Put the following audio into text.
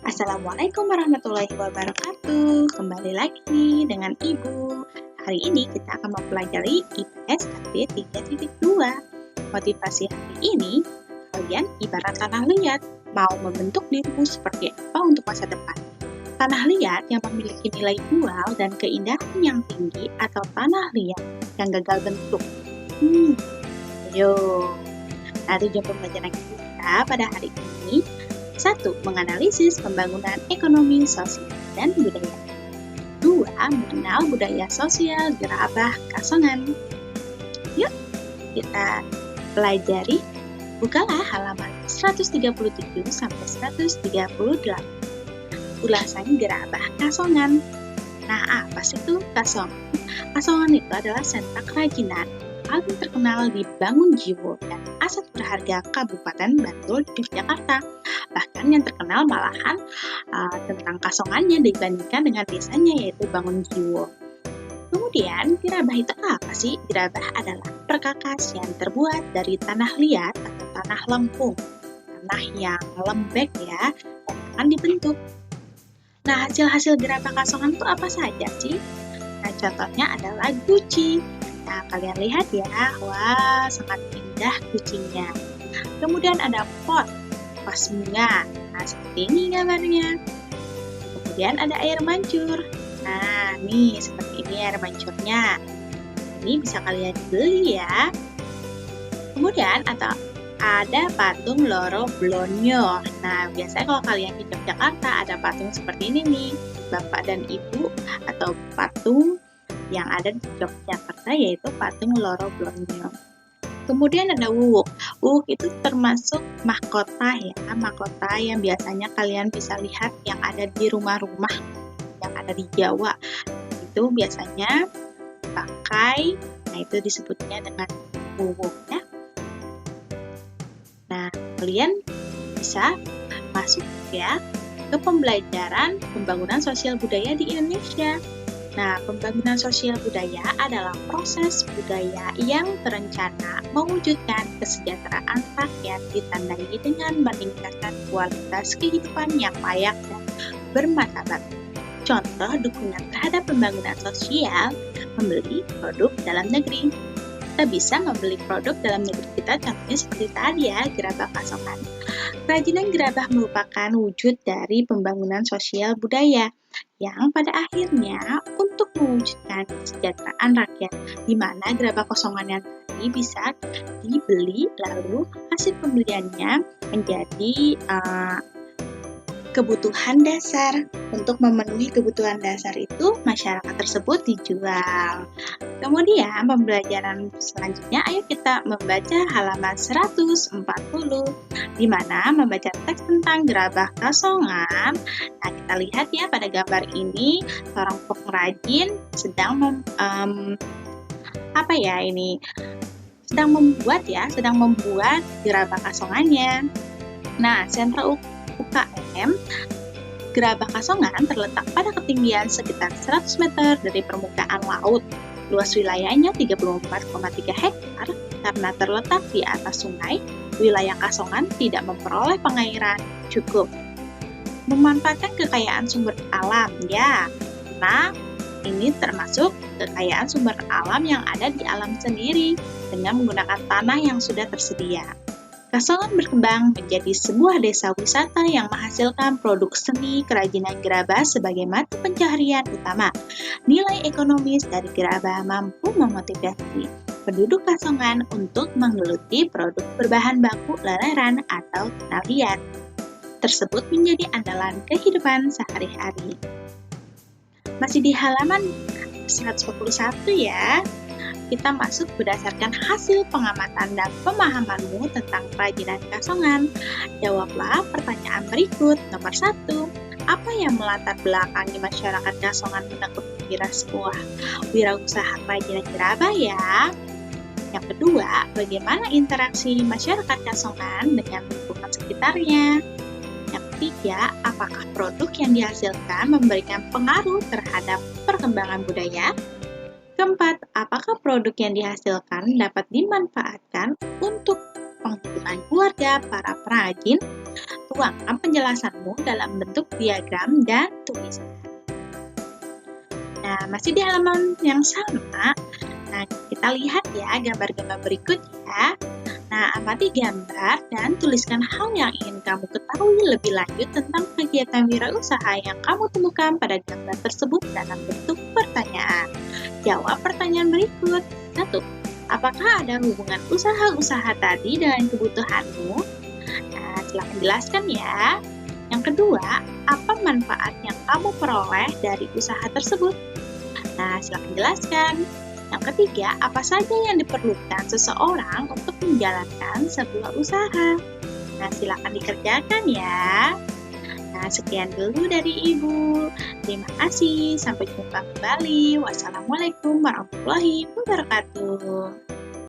Assalamualaikum warahmatullahi wabarakatuh. Kembali lagi dengan Ibu. Hari ini kita akan mempelajari IPS KD 3.2. Motivasi hari ini, kalian ibarat tanah liat, mau membentuk dirimu seperti apa untuk masa depan. Tanah liat yang memiliki nilai jual dan keindahan yang tinggi atau tanah liat yang gagal bentuk. Ayo. Nah, tujuan pembelajaran kita pada hari ini 1. Menganalisis pembangunan ekonomi, sosial, dan budaya. 2. Mengenal budaya sosial gerabah Kasongan. Yuk, kita pelajari. Bukalah halaman 137 sampai 138. Ulasan gerabah Kasongan. Nah, apa sih itu Kasongan? Kasongan itu adalah sentra kerajinan paling terkenal di Bangunjiwo dan aset berharga Kabupaten Bantul, Yogyakarta. Bahkan yang terkenal malahan tentang kasongannya dibandingkan dengan desanya, yaitu Bangunjiwo. Kemudian, gerabah itu apa sih? Gerabah adalah perkakas yang terbuat dari tanah liat atau tanah lempung, tanah yang lembek ya, dan akan dibentuk. Nah, hasil-hasil gerabah kasongan itu apa saja sih? Nah, contohnya adalah guci. Nah, kalian lihat ya, wah sangat indah gucinya. Kemudian ada pot, vas bunga. Nah, seperti ini gambarnya. Kemudian ada air mancur. Nah, nih seperti ini air mancurnya. Ini bisa kalian beli ya. Kemudian ada patung Loro Blonyo. Nah, biasanya kalau kalian di Yogyakarta ada patung seperti ini nih, Bapak dan Ibu, atau patung yang ada di Yogyakarta yaitu patung Loro Blonyo. Kemudian ada wuwuk. Wuwuk itu termasuk mahkota ya, mahkota yang biasanya kalian bisa lihat yang ada di rumah-rumah yang ada di Jawa. Itu biasanya pakai, nah itu disebutnya dengan wuwuk ya. Nah, kalian bisa masuk ya ke pembelajaran pembangunan sosial budaya di Indonesia. Nah, pembangunan sosial budaya adalah proses budaya yang terencana mewujudkan kesejahteraan rakyat ditandai dengan meningkatkan kualitas kehidupan yang layak dan bermartabat. Contoh dukungan terhadap pembangunan sosial, membeli produk dalam negeri. Kita bisa membeli produk dalam negeri kita, contohnya seperti tadi ya, gerabah Kasongan. Kerajinan gerabah merupakan wujud dari pembangunan sosial budaya yang pada akhirnya untuk mewujudkan kesejahteraan rakyat, di mana gerabah Kasongan yang tadi bisa dibeli, lalu hasil pembeliannya menjadi kebutuhan dasar. Untuk memenuhi kebutuhan dasar itu, masyarakat tersebut dijual. Kemudian pembelajaran selanjutnya, ayo kita membaca halaman 140, di mana membaca teks tentang gerabah Kasongan. Nah, kita lihat ya pada gambar ini, seorang pengrajin sedang sedang membuat gerabah Kasongannya. Nah, sentra UKM gerabah Kasongan terletak pada ketinggian sekitar 100 meter dari permukaan laut. Luas wilayahnya 34,3 hektar. Karena terletak di atas sungai, wilayah Kasongan tidak memperoleh pengairan cukup. Memanfaatkan kekayaan sumber alam ya. Nah, ini termasuk kekayaan sumber alam yang ada di alam sendiri dengan menggunakan tanah yang sudah tersedia. Kasongan berkembang menjadi sebuah desa wisata yang menghasilkan produk seni kerajinan gerabah sebagai mata pencaharian utama. Nilai ekonomis dari gerabah mampu memotivasi penduduk Kasongan untuk menggeluti produk berbahan baku leleran atau tanah liat. Tersebut menjadi andalan kehidupan sehari-hari. Masih di halaman 141 ya. Kita masuk berdasarkan hasil pengamatan dan pemahamanmu tentang kerajinan Kasongan. Jawablah pertanyaan berikut. Nomor 1. Apa yang melatar belakangi masyarakat Kasongan menekuk sebuah wirausaha kerajinan gerabah ya? Yang kedua, bagaimana interaksi masyarakat Kasongan dengan lingkungan sekitarnya? Yang ketiga, apakah produk yang dihasilkan memberikan pengaruh terhadap perkembangan budaya? Keempat, apakah produk yang dihasilkan dapat dimanfaatkan untuk penghidupan keluarga para perajin? tuangkan penjelasanmu dalam bentuk diagram dan tulisan. Nah, masih di halaman yang sama. Nah, kita lihat ya gambar-gambar berikut ya. Nah, amati gambar dan tuliskan hal yang ingin kamu ketahui lebih lanjut tentang kegiatan wirausaha yang kamu temukan pada gambar tersebut dalam bentuk pertanyaan. Jawab pertanyaan berikut. 1. Apakah ada hubungan usaha-usaha tadi dengan kebutuhanmu? Nah, silakan jelaskan ya. Yang kedua, apa manfaat yang kamu peroleh dari usaha tersebut? Nah, silakan jelaskan. Yang ketiga, apa saja yang diperlukan seseorang untuk menjalankan sebuah usaha? Nah, silakan dikerjakan ya. Nah, sekian dulu dari Ibu. Terima kasih. Sampai jumpa kembali. Wassalamualaikum warahmatullahi wabarakatuh.